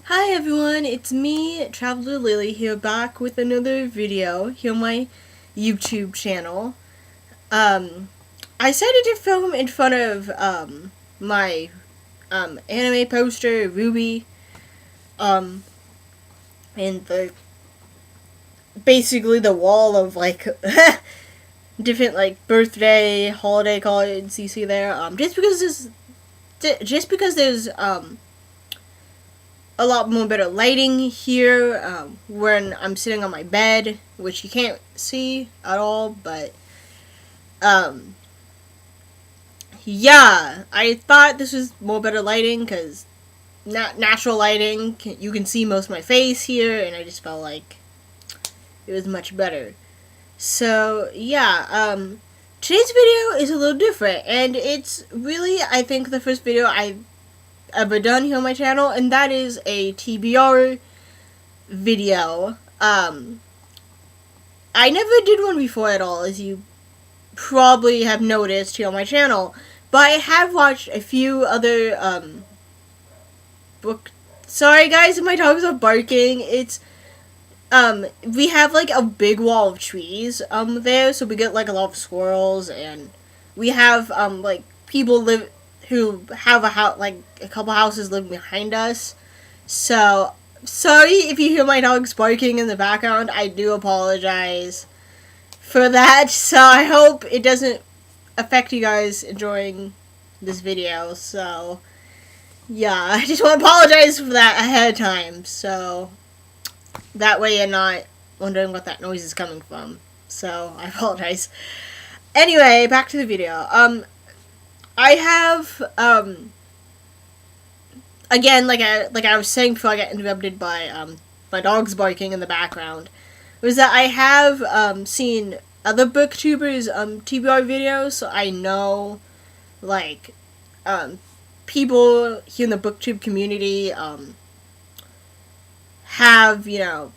Hi everyone, it's me, Traveler Lily, here back with another video here on my YouTube channel. I decided to film in front of my anime poster, Ruby, um, and basically the wall of like different like birthday, holiday cards you see there. Just because there's a lot more better lighting here when I'm sitting on my bed, which you can't see at all, but yeah, I thought this was more better lighting because not natural lighting, you can see most of my face here, and I just felt like it was much better. So yeah, today's video is a little different, and it's really, I think, the first video I've ever done here on my channel, and that is a TBR video. I never did one before at all, as you probably have noticed here on my channel, but I have watched a few other book. Sorry guys if my dogs are barking. It's we have like a big wall of trees there, so we get like a lot of squirrels, and we have like people live who have a house, like a couple houses live behind us. So sorry if you hear my dogs barking in the background. I do apologize for that. So I hope it doesn't affect you guys enjoying this video. So yeah, I just want to apologize for that ahead of time. So that way you're not wondering what that noise is coming from. So I apologize. Anyway, back to the video. I have again, like I was saying before I got interrupted by my dogs barking in the background, was that I have seen other booktubers TBR videos, so I know like people here in the booktube community have, you know,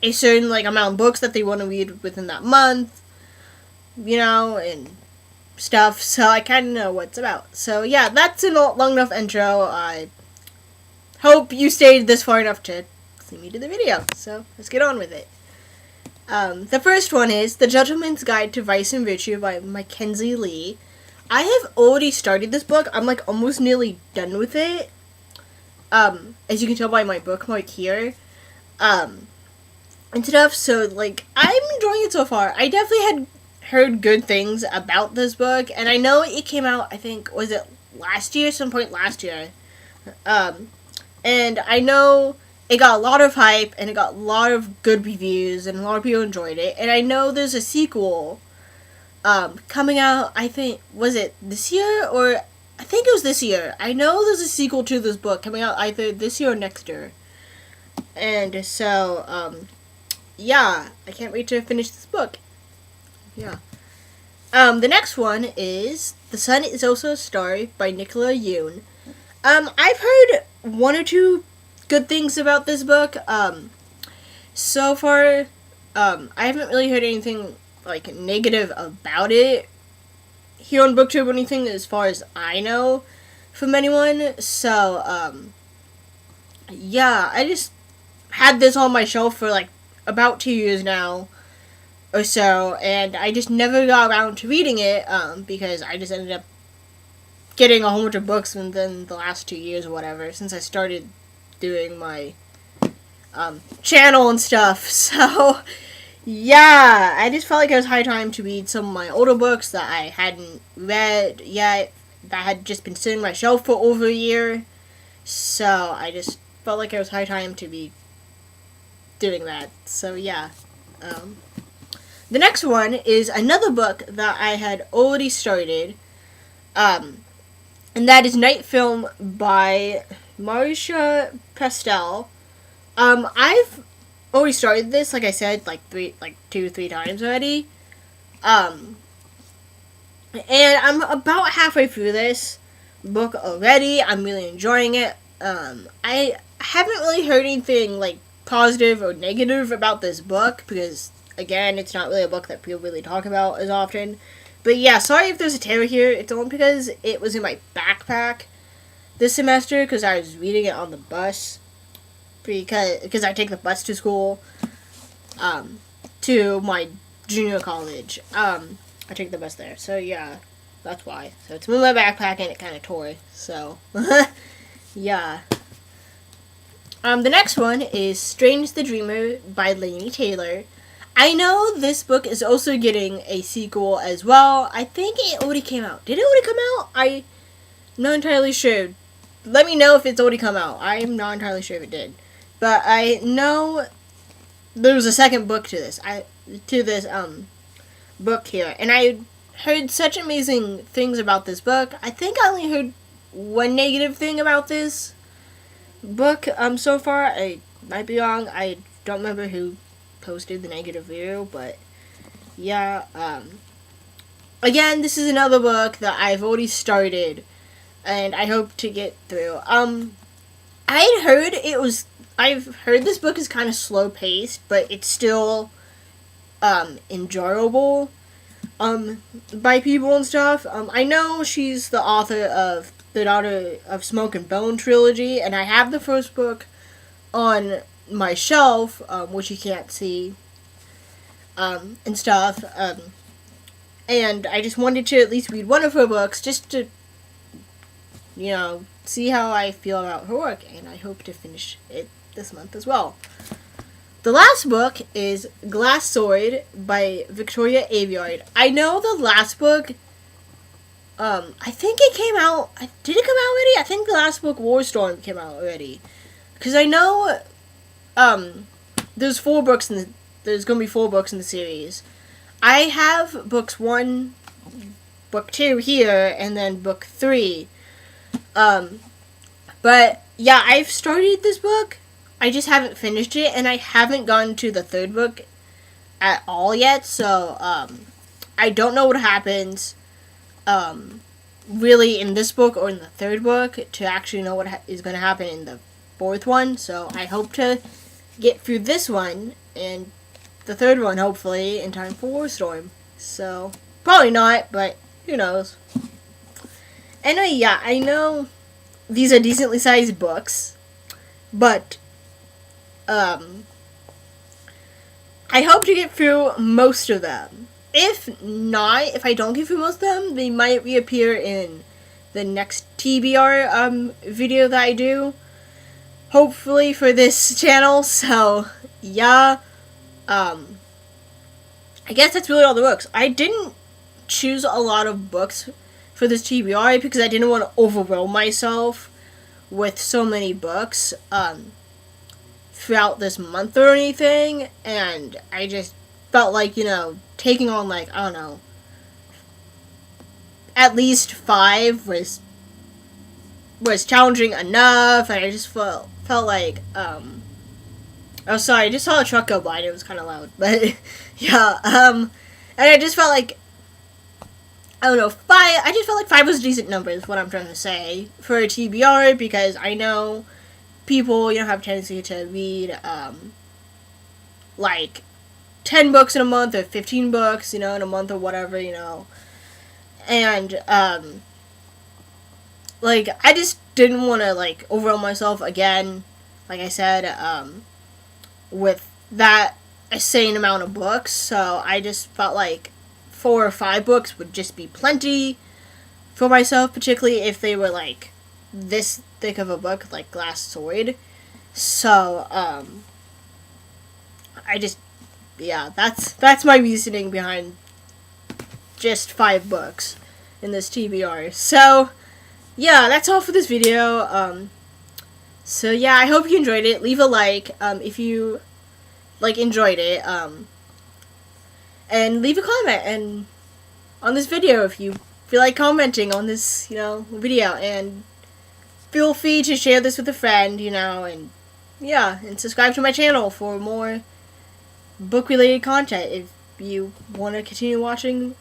a certain like amount of books that they want to read within that month, you know, and stuff, so I kind of know what it's about. So yeah, that's a long enough intro. I hope you stayed this far enough to see me do the video, so let's get on with it. The first one is The Gentleman's Guide to Vice and Virtue by Mackenzie Lee. I have already started this book. I'm like almost nearly done with it. As you can tell by my bookmark here. And stuff, so like I'm enjoying it so far. I definitely had heard good things about this book, and I know it came out, I think, was it last year, some point last year, and I know it got a lot of hype, and it got a lot of good reviews, and a lot of people enjoyed it, and I know there's a sequel, coming out, I think, was it this year, or, I think it was this year. I know there's a sequel to this book coming out either this year or next year, and so, yeah, I can't wait to finish this book. Yeah. The next one is The Sun is Also a Star by Nicola Yoon. I've heard one or two good things about this book. So far, I haven't really heard anything, like, negative about it here on BookTube or anything, as far as I know, from anyone. So, yeah, I just had this on my shelf for, like, about 2 years now, or so, and I just never got around to reading it, because I just ended up getting a whole bunch of books within the last 2 years or whatever, since I started doing my, channel and stuff. So, yeah, I just felt like it was high time to read some of my older books that I hadn't read yet, that had just been sitting on my shelf for over a year. So, I just felt like it was high time to be doing that. So, yeah. The next one is another book that I had already started, and that is Night Film by Marisha Pastel. I've already started this, like I said, like 2-3 times already. And I'm about halfway through this book already. I'm really enjoying it. I haven't really heard anything, like, positive or negative about this book, because, again, it's not really a book that people really talk about as often. But yeah, sorry if there's a tear here. It's only because it was in my backpack this semester, because I was reading it on the bus. because I take the bus to school, to my junior college. I take the bus there, so yeah, that's why. So it's in my backpack and it kind of tore. So yeah. The next one is Strange the Dreamer by Laini Taylor. I know this book is also getting a sequel as well. I think it already came out. Did it already come out? I'm not entirely sure. Let me know if it's already come out. I'm not entirely sure if it did. But I know there was a second book to this. Book here. And I heard such amazing things about this book. I think I only heard one negative thing about this book so far. I might be wrong. I don't remember who posted the negative review, but yeah. Again, this is another book that I've already started and I hope to get through. I've heard this book is kind of slow paced, but it's still enjoyable by people and stuff. I know she's the author of the Daughter of Smoke and Bone trilogy, and I have the first book on my shelf, which you can't see, and stuff, and I just wanted to at least read one of her books just to, see how I feel about her work, and I hope to finish it this month as well. The last book is Glass Sword by Victoria Aveyard. I know the last book, I think it came out, did it come out already? I think the last book, War Storm, came out already. Because I know, there's going to be 4 books in the series. I have book 2 here, and then book 3. But yeah, I've started this book. I just haven't finished it, and I haven't gotten to the 3rd book at all yet. So I don't know what happens really in this book or in the 3rd book to actually know what is going to happen in the 4th one. So I hope to get through this one and the 3rd one hopefully in time for War Storm. So probably not, but who knows. Anyway, yeah, I know these are decently sized books, but I hope to get through most of them. If I don't get through most of them, they might reappear in the next TBR video that I do, hopefully for this channel. So yeah, I guess that's really all the books. I didn't choose a lot of books for this TBR because I didn't want to overwhelm myself with so many books throughout this month or anything, and I just felt like, taking on, like, I don't know, at least 5 was challenging enough, and I just felt like, oh, sorry, I just saw a truck go by, and it was kind of loud, but, yeah, and I just felt like, I don't know, 5, I just felt like 5 was a decent number, is what I'm trying to say, for a TBR, because I know people, have a tendency to read, like, 10 books in a month, or 15 books, in a month, or whatever, and, like, I just didn't want to, like, overwhelm myself again, like I said, with that insane amount of books, so I just felt like 4 or 5 books would just be plenty for myself, particularly if they were, like, this thick of a book, like Glass Sword. So, I just, yeah, that's my reasoning behind just 5 books in this TBR. So, yeah, that's all for this video. So yeah, I hope you enjoyed it. Leave a like, if you, like, enjoyed it, and leave a comment and on this video if you feel like commenting on this, video, and feel free to share this with a friend, and yeah, and subscribe to my channel for more book-related content if you want to continue watching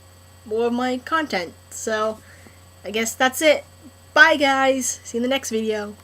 more of my content. So, I guess that's it. Bye, guys. See you in the next video.